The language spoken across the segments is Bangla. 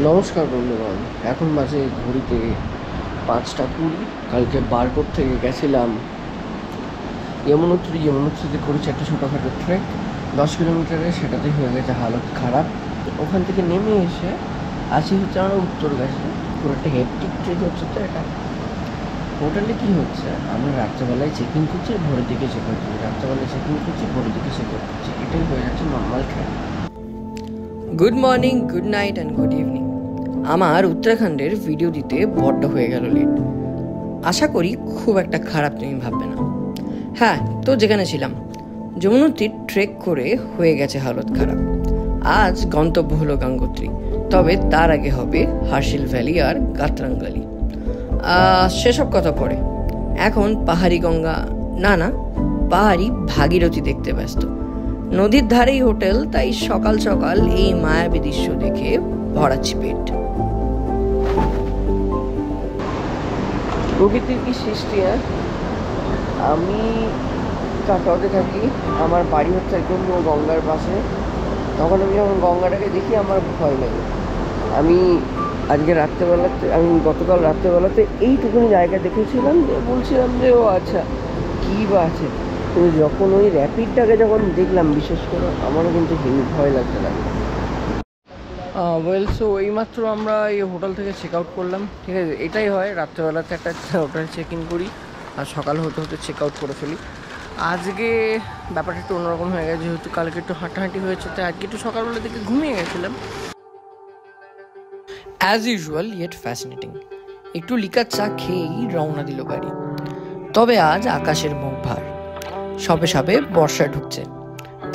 নমস্কার বন্ধুগণ, এখন বাজে ঘড়িতে 5টা 20। কালকে বারকোট থেকে গেছিলাম যমুনোত্রীতে করেছি একটা ছোটোখাটো ট্রেক 10 কিলোমিটারে। সেটাতেই হয়ে গেছে হালত খারাপ। ওখান থেকে নেমে এসে আসি হচ্ছে আমরা উত্তর গেছে। পুরো একটা হেপটিক ট্রেক হচ্ছে। তো এটা হোটেলে কী হচ্ছে, আমরা রাত্রেবেলায় চেকিং করছি, ভোরের দিকে চেক করছি, রাত্রেবেলায় চেকিং করছি, ভোরের দিকে চেক করছি। এটাই হয়ে যাচ্ছে normal trek. Good morning, good night and good evening. আমার উত্তরাখণ্ডের ভিডিও দিতে বড্ড হয়ে গেল লেট। আশা করি খুব একটা খারাপ তুমি ভাববে না। হ্যাঁ, তো যেখানে ছিলাম যমুনোত্রীর ট্রেক করে হয়ে গেছে হালত খারাপ। আজ গন্তব্য হলো গঙ্গোত্রী, তবে তার আগে হবে হার্শিল ভ্যালি আর গাত্রাঙ্গালি। সেসব কথা পরে। এখন পাহাড়ি গঙ্গা না পাহাড়ি ভাগীরথী দেখতে ব্যস্ত। নদীর ধারেই হোটেল, তাই সকাল সকাল এই মায়াবী দৃশ্য দেখে ভরাচ্ছি পেট। প্রকৃতির কি সৃষ্টি! আমি কাটোয়াতে থাকি, আমার বাড়ি হচ্ছে একদম গঙ্গার পাশে। তখন আমি যখন গঙ্গাটাকে দেখি আমার ভয় লাগে। আমি গতকাল রাত্রেবেলাতে এইটুকুনি জায়গা দেখেছিলাম, যে বলছিলাম যে ও আচ্ছা কী বা আছে। কিন্তু যখন ওই র্যাপিডটাকে যখন দেখলাম, বিশেষ করে আমারও কিন্তু হেভি ভয় লাগতে লাগলো। সো এইমাত্র আমরা এই হোটেল থেকে চেক আউট করলাম। ঠিক আছে, এটাই হয়, রাত্রেবেলাতে একটা হোটেল চেক ইন করি আর সকাল হতে হতে চেক আউট করে ফেলি। আজকে ব্যাপারটা একটু অন্যরকম হয়ে গেছে, যেহেতু কালকে একটু হাঁটাহাঁটি হয়েছে, তাই আজকে একটু সকালবেলা থেকে ঘুমিয়ে গেছিলাম। As usual yet fascinating. একটু লিকার চা খেয়েই রওনা দিল গাড়ি। তবে আজ আকাশের মুখ ভার, সবে সবে বর্ষা ঢুকছে,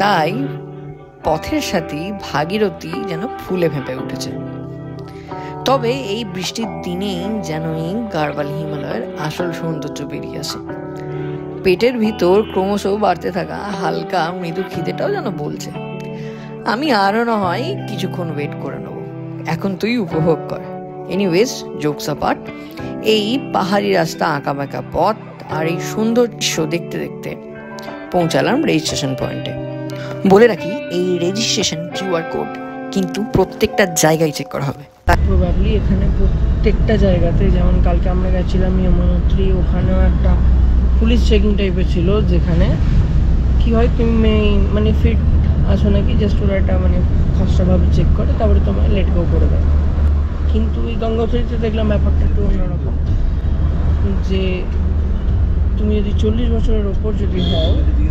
তাই পথের সাথেই ভাগীরথী যেন ফুলে ভেঁপে উঠেছে। তবে এই বৃষ্টির দিনেই যেন এই গাড়ওয়াল হিমালয়ের আসল সৌন্দর্য বেরিয়ে আসে। পেটের ভিতর ক্রমশ বাড়তে থাকা হালকা মৃদু খিদেটাও যেন বলছে, আমি আরও না হয় কিছুক্ষণ ওয়েট করে নেব, এখন তুই উপভোগ কর। এনিওয়েজ, জোকস অ্যাপার্ট, এই পাহাড়ি রাস্তা, আঁকাবাঁকা পথ আর এই সুন্দর দৃশ্য দেখতে দেখতে পৌঁছালাম রেজিস্ট্রেশন পয়েন্টে। বলে রাখি, এই রেজিস্ট্রেশন কিউআর কোড কিন্তু প্রত্যেকটা জায়গায় চেক করা হবে। প্রবাবলি এখানে প্রত্যেকটা জায়গাতে, যেমন কালকে আমরা গেছিলাম যমুনোত্রী, ওখানেও একটা পুলিশ চেকিং টাইপের ছিল, যেখানে কি হয়, তুমি মানে ফিট আছো নাকি জাস্ট ওরা একটা মানে খসড়াভাবে চেক করে, তারপরে তোমায় লেট গো করে দেয়। কিন্তু এই গঙ্গোত্রীতে দেখলাম ব্যাপারটা একটু অন্যরকম, যে তুমি যদি 40 বছরের ওপর যদি হও,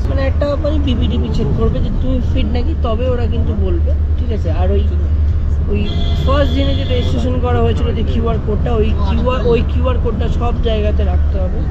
মানে একটা মানে বিপিডিপি চেক করবে যে তুমি ফিট নাকি, তবে ওরা কিন্তু বলবে। ঠিক আছে, আর ওই ফার্স্ট দিনে যে রেজিস্ট্রেশন করা হয়েছিল যে কিউআর কোডটা, ওই কিউআর কোডটা সব জায়গাতে রাখতে হবে।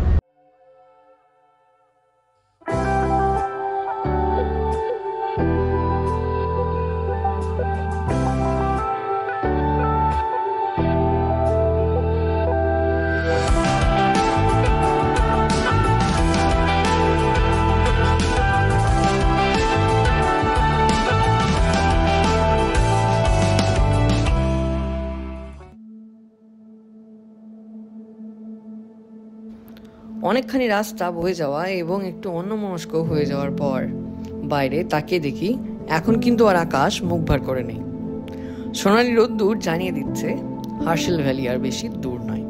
অনেকখানি রাস্তা বয়ে যাওয়া এবং একটু অন্যমনস্ক হয়ে যাওয়ার পর বাইরে তাকিয়ে দেখি এখন কিন্তু আর আকাশ মুখ ভার করে নেই। সোনালি রোদ্দুর জানিয়ে দিচ্ছে হার্শিল ভ্যালি আর বেশি দূর নয়।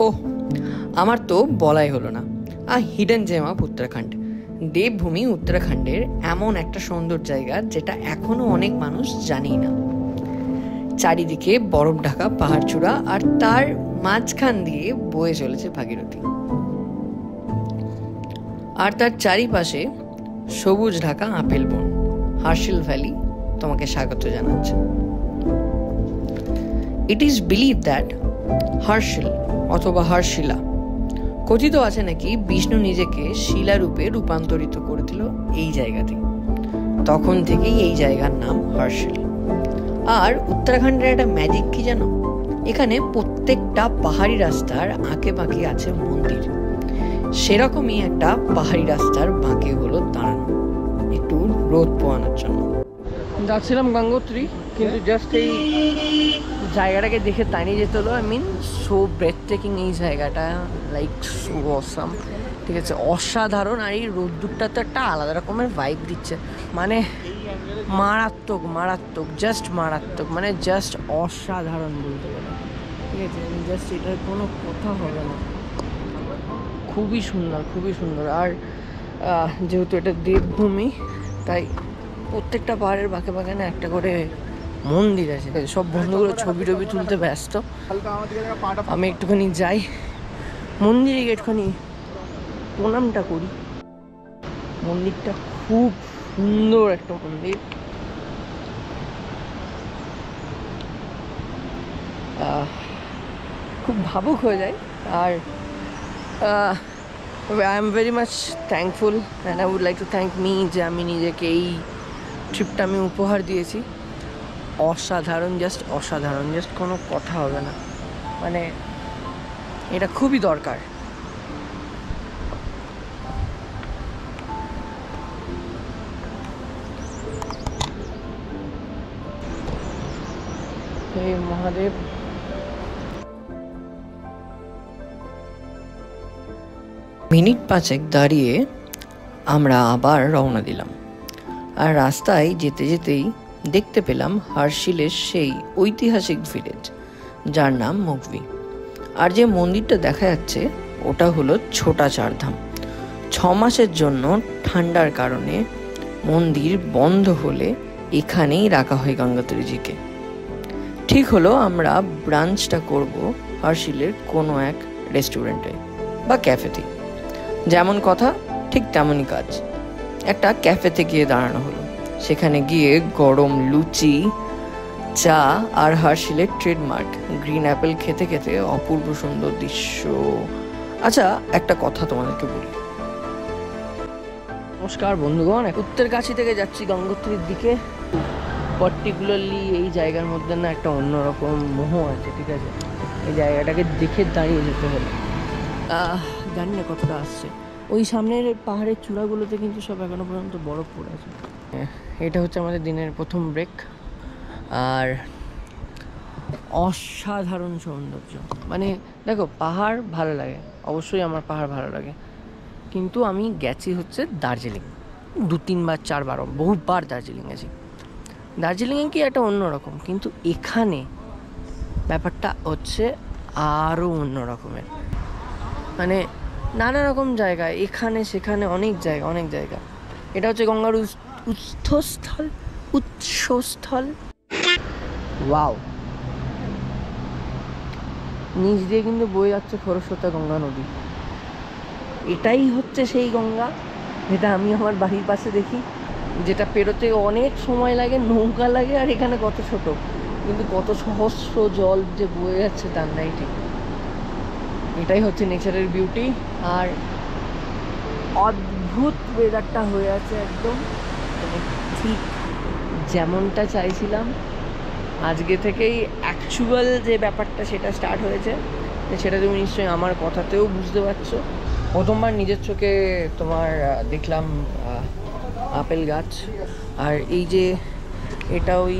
ওহ, আমার তো বলাই হলো না, হিডেন জেম অফ উত্তরাখণ্ড, দেবভূমি উত্তরাখণ্ডের এমন একটা সুন্দর জায়গা যেটা এখনো অনেক মানুষ জানেই না। চারিদিকে বরফ ঢাকা পাহাড়চূড়া, আর তার মাঝখান দিয়ে বয়ে চলেছে ভাগীরথী, আর তার চারিপাশে সবুজ ঢাকা আপেল বন। হার্শিল ভ্যালি তোমাকে স্বাগত জানাচ্ছে। It is believe that Harsil অথবা হার্শিলা, কথিত আছে নাকি বিষ্ণু নিজেকে শিলারূপে রূপান্তরিত করেছিল এই জায়গাতে, তখন থেকেই এই জায়গার নাম হার্শিল। আর উত্তরাখণ্ডের একটা ম্যাজিক কি জানো, এখানে প্রত্যেকটা পাহাড়ি রাস্তার আঁকে বাঁকে আছে মন্দির। সেরকমই একটা পাহাড়ি রাস্তার বাঁকে হলো দাঁড়ানো, একটু রোদ পোয়ানোর জন্য। যাচ্ছিলাম গঙ্গোত্রী, কিন্তু জাস্ট এই জায়গাটাকে দেখে দাঁড়িয়ে যেতে হলো। সো ব্রেথ টেকিং এই জায়গাটা, লাইক সো অসাম। ঠিক আছে, অসাধারণ। আর এই রোদ্দুরটা তো একটা আলাদা রকমের ভাইব দিচ্ছে, মানে মারাত্মক মারাত্মক, জাস্ট মারাত্মক, মানে জাস্ট অসাধারণ বলতে গেলে। ঠিক আছে, জাস্ট এটার কোনো কথা হবে না। খুবই সুন্দর, খুবই সুন্দর। আর যেহেতু এটা দেবভূমি, তাই প্রত্যেকটা পাহাড়ের বাঁকে বাঁকে না একটা করে মন্দির আছে। সব বন্ধুগুলো ছবি টবি তুলতে ব্যস্ত, আমি একটুখানি যাই মন্দিরে একটুখানি প্রণামটা করি। মন্দিরটা খুব সুন্দর একটা মন্দির। খুব ভাবুক হয়ে যায়। আর I am very much thankful and I would like to thank me, যে আমি নিজেকে এই ট্রিপটা আমি উপহার দিয়েছি। অসাধারণ, জাস্ট অসাধারণ, জাস্ট কোনো কথা হবে না। মানে এটা খুবই দরকার। হে মহাদেব। মিনিট 5 দাঁড়িয়ে আমরা আবার রওনা দিলাম। আর রাস্তায় যেতে যেতেই দেখতে পেলাম হার্শিলের সেই ঐতিহাসিক ভিলেজ, যার নাম মুগভি। আর যে মন্দিরটা দেখা যাচ্ছে ওটা হলো ছোটা চারধাম। 6 মাসের জন্য ঠান্ডার কারণে মন্দির বন্ধ হলে এখানেই রাখা হয় গঙ্গোত্রীজিকে। ঠিক হলো আমরা ব্রাঞ্চটা করব হার্শিলের কোনো এক রেস্টুরেন্টে বা ক্যাফেতে। যেমন কথা ঠিক তেমনই কাজ। একটা ক্যাফেতে গিয়ে দাঁড়ানো হলো। সেখানে গিয়ে গরম লুচি, চা আর হার্শিলের ট্রেডমার্ক গ্রিন অ্যাপেল খেতে খেতে অপূর্ব সুন্দর দৃশ্য। আচ্ছা, একটা কথা তোমাদেরকে বলি। নমস্কার বন্ধুগণ, উত্তরকাশী থেকে যাচ্ছি গঙ্গোত্রীর দিকে। পার্টিকুলারলি এই জায়গার মধ্যে না একটা অন্যরকম মোহ আছে। ঠিক আছে, এই জায়গাটাকে দেখে দাঁড়িয়ে যেতে হলো। জানি না কতটা আসছে। ওই সামনের পাহাড়ের চূড়াগুলোতে কিন্তু সব এখনো পর্যন্ত বরফ পড়ে আছে। এটা হচ্ছে আমাদের দিনের প্রথম ব্রেক। আর অসাধারণ সৌন্দর্য। মানে দেখো, পাহাড় ভালো লাগে, অবশ্যই আমার পাহাড় ভালো লাগে, কিন্তু আমি গেছি হচ্ছে দার্জিলিং 2-3 বার 4 বার, বহুবার দার্জিলিং গেছি। দার্জিলিংয়ে কি একটা অন্যরকম, কিন্তু এখানে ব্যাপারটা হচ্ছে আরও অন্য রকমের। মানে নানা রকম জায়গা, এখানে সেখানে অনেক জায়গা। এটা হচ্ছে গঙ্গার উৎসস্থল। ওয়াও, নিচ দিয়ে কিন্তু বয়ে যাচ্ছে খরস্রোতা গঙ্গা নদী। এটাই হচ্ছে সেই গঙ্গা যেটা আমি আমার বাড়ির পাশে দেখি, যেটা পেরোতে অনেক সময় লাগে, নৌকা লাগে। আর এখানে কত ছোট, কিন্তু কত সহস্র জল যে বয়ে যাচ্ছে তার নাই ঠিক। এটাই হচ্ছে নেচারের বিউটি। আর অদ্ভুত ওয়েদারটা হয়ে আছে একদম, মানে ঠিক যেমনটা চাইছিলাম। আজকে থেকেই অ্যাকচুয়াল যে ব্যাপারটা সেটা স্টার্ট হয়েছে, সেটা তুমি নিশ্চয়ই আমার কথাতেও বুঝতে পারছো। প্রথমবার নিজের চোখে তোমার দেখলাম আপেল গাছ। আর এই যে এটা ওই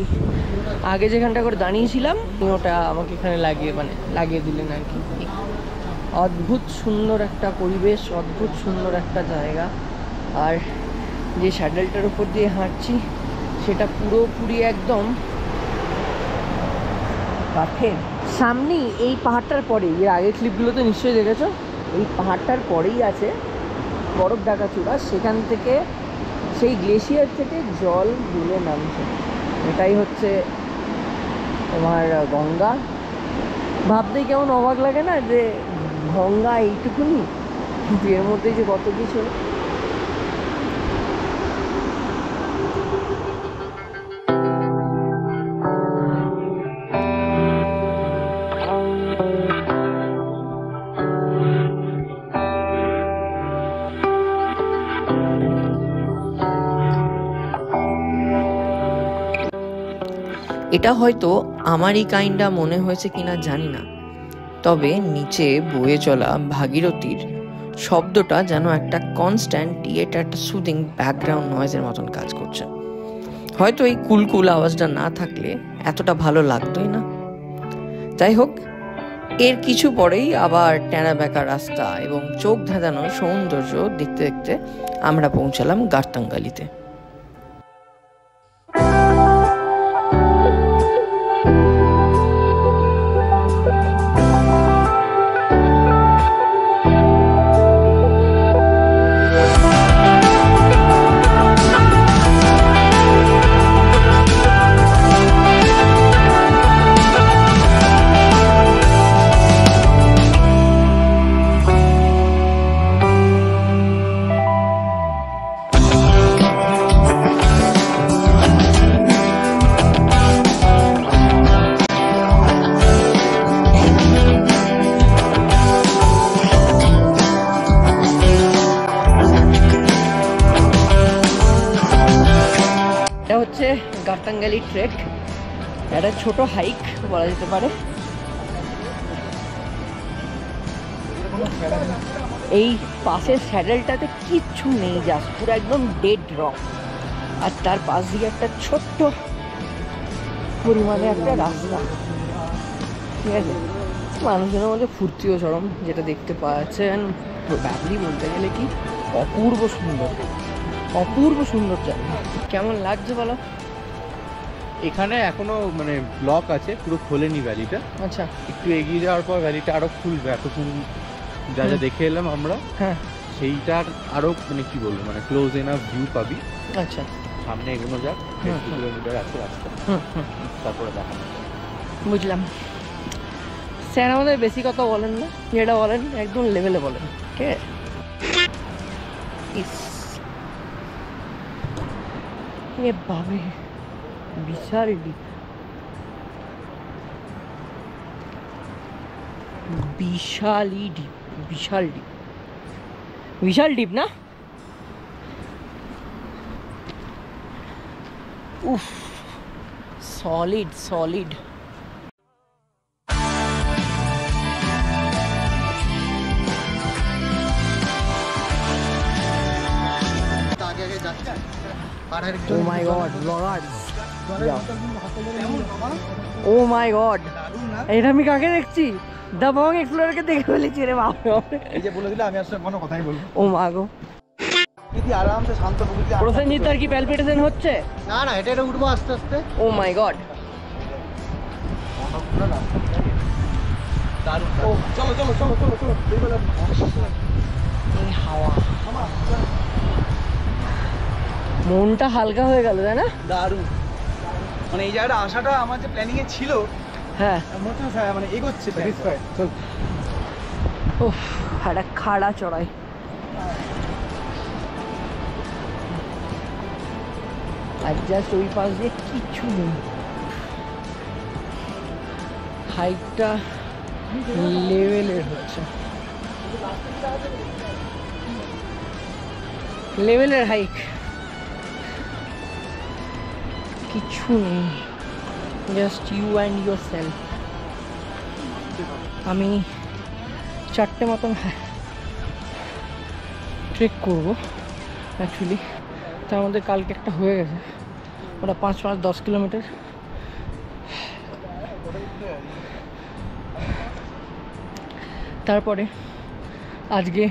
আগে যেখানটা করে দাঁড়িয়েছিলাম, ওটা আমাকে এখানে লাগিয়ে দিলেন আর কি। অদ্ভুত সুন্দর একটা পরিবেশ, অদ্ভুত সুন্দর একটা জায়গা। আর যে স্যাডেলটার উপর দিয়ে হাঁটছি সেটা পুরোপুরি একদম কাঠের। সামনেই এই পাহাড়টার পরেই, এর আগের ক্লিপগুলোতে নিশ্চয়ই দেখেছো, এই পাহাড়টার পরেই আছে বরফ ঢাকা চূড়া। সেখান থেকে, সেই গ্লেশিয়ার থেকে জল দুলে নামছে। এটাই হচ্ছে তোমার গঙ্গা। ভাবতেই কেমন অবাক লাগে না যে গঙ্গা এইটুকুনি, কিন্তু এর মধ্যে যে কত কিছু। এটা হয়তো আমারই কাইন্ডা মনে হয়েছে কিনা জানি না, তবে নিচে বয়ে চলা ভাগীরথীর শব্দটা যেন একটা কনস্ট্যান্ট একটা সুদিং ব্যাকগ্রাউন্ড নয়েজের মতন কাজ করছে। হয়তো এই কুলকুল আওয়াজটা না থাকলে এতটা ভালো লাগতোই না। যাই হোক, এর কিছু পরেই আবার টেনা বেঁকা রাস্তা এবং চোখ ধাঁধানো সৌন্দর্য দেখতে দেখতে আমরা পৌঁছালাম গার্তাঙ্গালিতে। হাতাঙ্গালি ট্রেক, একটা ছোট হাইক বলা যেতে পারে। এই পাশের স্যাডেলটাতে কিচ্ছু নেই, জাস্ট পুরো একদম ডেড রক, আর তার পাশ দিয়ে একটা ছোট্ট পরিমাণে একটা রাস্তা, ঠিক আছে। মানুষজনের মধ্যে ফুর্তিও চরম, যেটা দেখতে পাচ্ছেন। ব্যাপারই বলতে গেলে কি অপূর্ব সুন্দর, অপূর্ব সুন্দর জায়গা। কেমন লাগছে বলো? এখানে এখনো মানে ব্লক আছে, পুরো খোলেনি ভ্যালিটা। আচ্ছা, একটু এগিয়ে যাওয়ার পর ভ্যালিটা আরো খুলবে। এতক্ষণ যা যা দেখে এলাম আমরা, হ্যাঁ, সেইটার আরো মানে কি বলবো, মানে ক্লোজ এনাফ ভিউ পাবি। আচ্ছা, সামনে এগোনো যাক, 2 কিলোমিটার আছে রাস্তা, তারপরে দেখা। বুঝলাম। স্যার আমাদের বেশি কথা বলেন না, যেটা বলেন একদম লেভেলে বলেন, ঠিক আছে। এ বাবে বিশাল ডিপ, বিশালই ডিপ, বিশাল ডিপ, বিশাল ডিপ না? উফ, solid solid. Oh my god, vloggers. Oh my god. এটা আমি কাকে দেখছি? দা বং এক্সপ্লোরারকে দেখে ফেলেছি রে বাবা। এই যে বলে দিলে আমি আসলে কোনো কথাই বলবো। ও মা গো। প্রকৃতি আরামসে শান্ত প্রকৃতি। প্রসেনজিৎ আর কি প্যালপিটেশন হচ্ছে? না না, এটা উঠবো আস্তে আস্তে। ও মাই গড। দারুণ। ও চলো চলো চলো চলো চলো। এই হাওয়া, মনটা হালকা হয়ে গেল, তাই না? দারুণ। মানে এই জায়গাটা আসাটা আমার যে প্ল্যানিং এ ছিল, হ্যাঁ, মনে হচ্ছে মানে এগোচ্ছে। স্যাটিসফাইড। চল। উফ, একটা খাড়া চড়াই। আর জাস্ট ওই পাশ দিয়ে কিচ্ছু নেই। হাইটটা লেভেলের হচ্ছে, লেভেলের হাইক, কিছু নেই, just you and yourself. আমি 4টে মতন ট্রেক করবো অ্যাকচুয়ালি, তার মধ্যে কালকে একটা হয়ে গেছে, ওটা 5-10 কিলোমিটার। তারপরে আজকে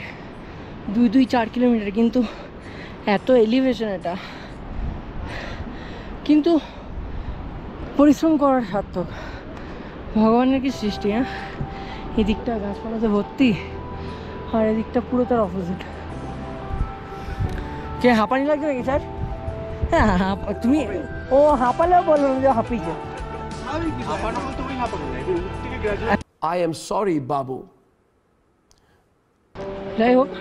2-4 কিলোমিটার, কিন্তু এত এলিভেশন এটা, কিন্তু পরিশ্রম করার সার্থক। ভগবানের কি সৃষ্টি, হ্যাঁ। এদিকটা গাছপালাতে ভর্তি, আর এদিকটা পুরো তার অপোজিট। কে হাঁপানি লাগছে নাকি স্যার? হ্যাঁ, তুমি ও হাঁপালেও বলবো যে হাঁপিয়েছে। I am sorry, Babu. যাই হোক,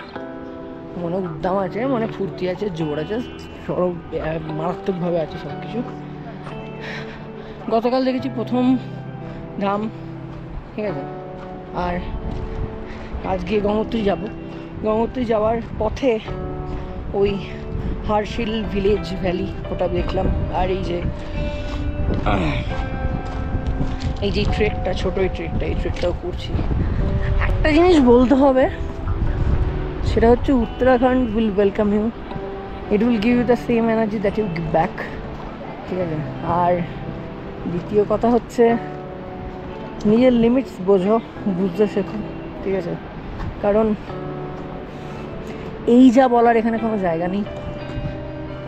মনে উদ্দাম আছে, মনে ফুর্তি আছে, জোর আছে, সব মারাত্মকভাবে আছে সব কিছু। গতকাল দেখেছি প্রথম ধাম, ঠিক আছে, আর আজকে গঙ্গোত্রী যাব। গঙ্গোত্রী যাওয়ার পথে ওই হার্শিল ভিলেজ ভ্যালি ওটা দেখলাম, আর এই যে ট্রেকটা, ছোট এই ট্রেকটাও করছি। একটা জিনিস বলতে হবে, সেটা হচ্ছে Uttarakhand will welcome you, it will give you the same energy that you give back, ঠিক আছে। আর দ্বিতীয় কথা হচ্ছে নিজের লিমিটস বোঝো, বুঝতে শেখো, ঠিক আছে। কারণ এই যা বলার এখানে কোনো জায়গা নেই।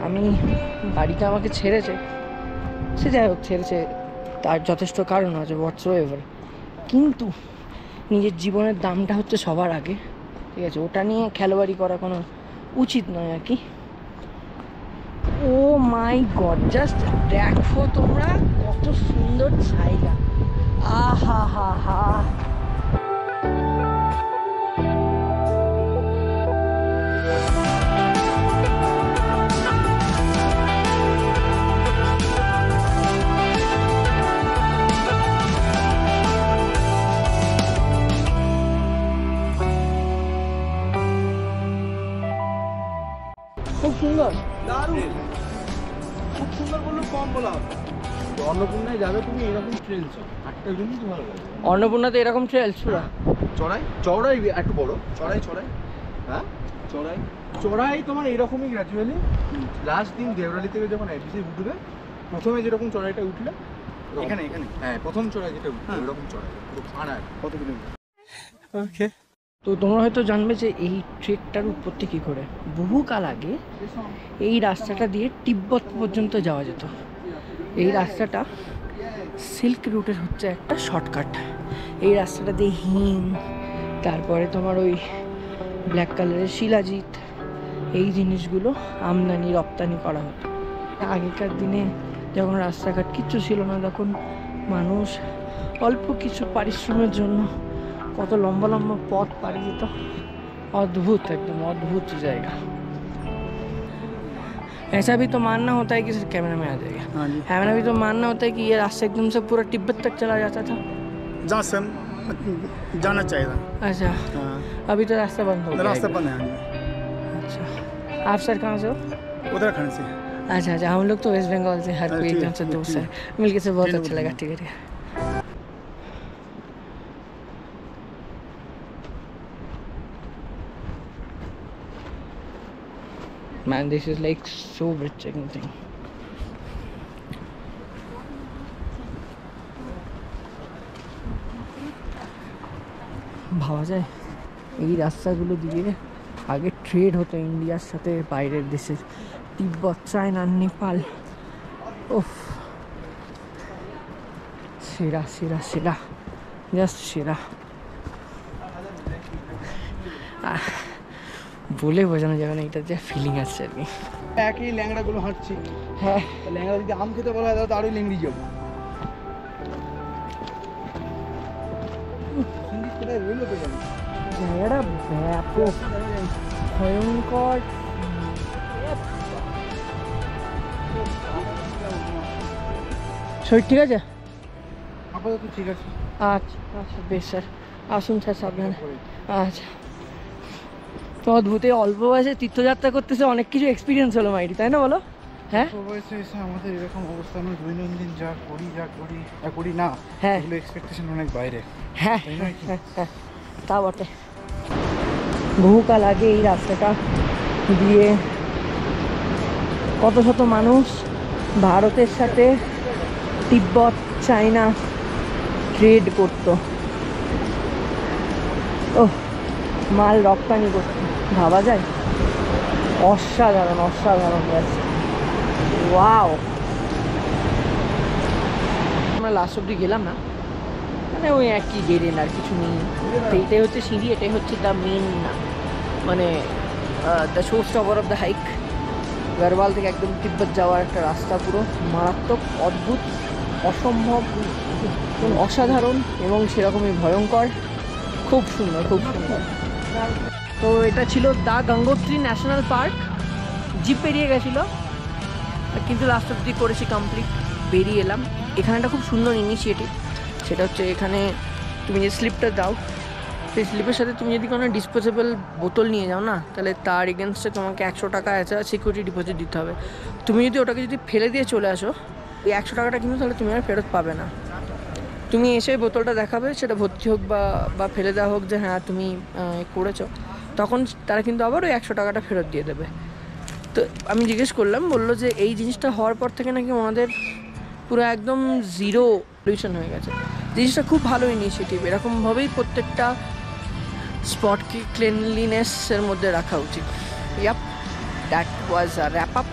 আমি বাড়িটা আমাকে ছেড়েছে, সে যাই হোক ছেড়েছে, তার যথেষ্ট কারণ আছে হোয়াটসোএভার, কিন্তু নিজের জীবনের দামটা হচ্ছে সবার আগে, ঠিক আছে। ওটা নিয়ে খেলোয়াড়ি করা কোনো উচিত নয় আর কি। ও মাই গড, জাস্ট দেখো তোমরা কত সুন্দর জায়গা, আহা হা হা। খুব সুন্দর, দারুণ। খুব সুন্দর বললো, কম বলা হবে। অন্নপূর্ণায় যাবে তুমি এরকম ট্রেল চাও, একটা জন্যই তো ভালো লাগে। অন্নপূর্ণাতে এরকম ট্রেল পুরা চড়াই একটু বড়, হ্যাঁ চড়াই তোমার এরকমই গ্র্যাজুয়ালি। লাস্ট দিন দেওরালি থেকে যখন এফডিসি উঠবে, প্রথমে যেরকম চড়াইটা উঠলে এখানে হ্যাঁ প্রথম চড়াই যেটা উঠবে ওরকম চড়াই পুরো ফাঁড়া। কত কিলোমিটার? ওকে। তো তোমরা হয়তো জানবে যে এই ট্রেকটার উৎপত্তি কী করে। বহুকাল আগে এই রাস্তাটা দিয়ে তিব্বত পর্যন্ত যাওয়া যেত। এই রাস্তাটা সিল্ক রুটের হচ্ছে একটা শর্টকাট। এই রাস্তাটা দিয়ে হিং, তারপরে তোমার ওই ব্ল্যাক কালারের শিলাজিৎ, এই জিনিসগুলো আমদানি রপ্তানি করা হতো। আগেকার দিনে যখন রাস্তাঘাট কিচ্ছু ছিল না, তখন মানুষ অল্প কিছু পারিশ্রমের জন্য কত লম্বা লম্বা পথ পাড়ি যেত। अद्भुत, एकदम अद्भुत जाएगा। ऐसा भी तो मानना होता है कि सिर्फ कैमरा में आ जाएगा। हाँ जी। कैमरा भी तो मानना होता है कि ये रास्ता एकदम से पूरा तिब्बत तक चला जाता था। जहाँ से जाना चाहिए था। अच्छा, हाँ, अभी तो रास्ता बंद हो गया। रास्ता बंद है। अच्छा, आप सर कहाँ से हो? उत्तराखंड से। अच्छा अच्छा, हम लोग तो वेस्ट बंगाल से, हर कोई एकदम से दोस्त है। मिलके से बहुत अच्छा लगा। ठीक है। Man, this is like so breathtaking thing. ভাবা যায় এই রাস্তাগুলো দিয়ে আগে ট্রেড হতো ইন্ডিয়ার সাথে বাইরের দেশের, তিব্বত, চায়না, নেপাল। ওফ, সেরা সেরা সেরা, জাস্ট সেরা। বলে বোঝানো যাবে না, এটা যে ফিলিং আছে আর কি। একই ল্যাংড়াগুলো হাঁটছি। হ্যাঁ, ল্যাংড়া যদি আম খেতে বলা হয় তাহলে তো আরোই লেংড়ি যাবো। কোথায় রইলো তো জানি। জায়গাটা ব্যাপক ভয়ঙ্কর। শরীর ঠিক আছে? আপাতত ঠিক আছে। আচ্ছা আচ্ছা, বেশ স্যার, আসুন স্যার, সাবধানে। আচ্ছা, তো অদ্ভুত, অল্প বয়সে তীর্থযাত্রা করতেছে, অনেক কিছু এক্সপিরিয়েন্স হলো মাইরি, তাই না বলো? হ্যাঁ, বয়সে এসে আমাদের এরকম অবস্থা, আমরা দৈনন্দিন যা করি না, হ্যাঁ এগুলো এক্সপেকটেশন অনেক বাইরে। হ্যাঁ হ্যাঁ হ্যাঁ, তা বটে। বহুকাল আগে এই রাস্তাটা দিয়ে কত শত মানুষ ভারতের সাথে তিব্বত, চায়না ট্রেড করত, ও মাল রপ্তানি করত। ভাবা যায়, অসাধারণ অসাধারণ রাস্তা। ওয়াও, আমরা লাস্ট অব্দি গেলাম না, মানে ওই একই গেলেন, আর কিছু নেই। তো এটাই হচ্ছে সিঁড়ি, এটাই হচ্ছে দ্য মেন, মানে the show stopper of the hike. Garhwal থেকে একদম তিব্বত যাওয়ার একটা রাস্তা, পুরো মারাত্মক, অদ্ভুত, অসম্ভব, অসাধারণ এবং সেরকমই ভয়ঙ্কর। খুব সুন্দর, খুব সুন্দর। তো এটা ছিল the Gangotri national park. Jeep পেরিয়ে গেছিলো, কিন্তু লাস্ট অব্দি করেছি কমপ্লিট, বেরিয়ে এলাম। এখানে একটা খুব সুন্দর ইনিশিয়েটিভ, সেটা হচ্ছে এখানে তুমি যে স্লিপটা দাও, সেই স্লিপের সাথে তুমি যদি কোনো ডিসপোজেবল বোতল নিয়ে যাও না, তাহলে তার এগেনস্টে তোমাকে 100 টাকা অ্যাজ আ সিকিউরিটি ডিপোজিট দিতে হবে। তুমি যদি ওটাকে যদি ফেলে দিয়ে চলে আসো, এই 100 টাকাটা কিন্তু তাহলে তুমি আর ফেরত পাবে না। তুমি এসে বোতলটা দেখাবে, সেটা ভর্তি হোক বা ফেলে দেওয়া হোক, যে হ্যাঁ তুমি করেছো, তখন তারা কিন্তু আবার ওই 100 টাকাটা ফেরত দিয়ে দেবে। তো আমি জিজ্ঞেস করলাম, বললো যে এই জিনিসটা হওয়ার পর থেকে নাকি ওনাদের পুরো একদম জিরো পলিউশন হয়ে গেছে। জিনিসটা খুব ভালো ইনিশিয়েটিভ, এরকমভাবেই প্রত্যেকটা স্পটকে ক্লিনলিনেসের মধ্যে রাখা উচিত। Yup, that was a wrap up.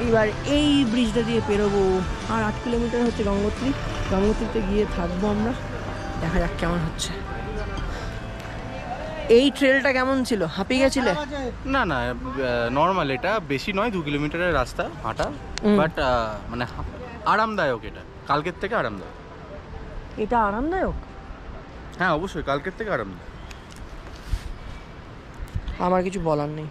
এইবার এই ব্রিজটা দিয়ে পেরোবো, আর 8 কিলোমিটার হচ্ছে গঙ্গোত্রী। গঙ্গোত্রীতে গিয়ে থাকবো আমরা, দেখা যাক কেমন হচ্ছে। এই ট্রেলটা কেমন ছিল? হাঁপিয়ে গেছিলে? না না, নর্মাল, এটা বেশি নয়, 2 কিলোমিটারের রাস্তা হাঁটা, বাট মানে আরামদায়ক। এটা কালকের থেকে আরামদায়ক। এটা আরামদায়ক? হ্যাঁ অবশ্যই, কালকের থেকে আরামদায়ক। আমার কিছু বলার নেই।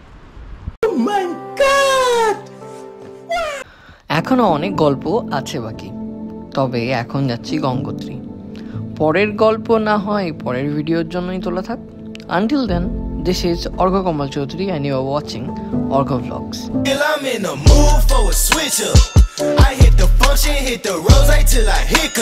এখনো অনেক গল্প আছে বাকি, তবে এখন যাচ্ছি গঙ্গোত্রী। পরের গল্প না হয় পরের ভিডিওর জন্যই তোলা থাক। Until then, this is Orgha Kamal Chaudhary and you are watching Orgha Vlogs. I'm in the mood for a switch up. I hit the function, hit the rose till I hiccup.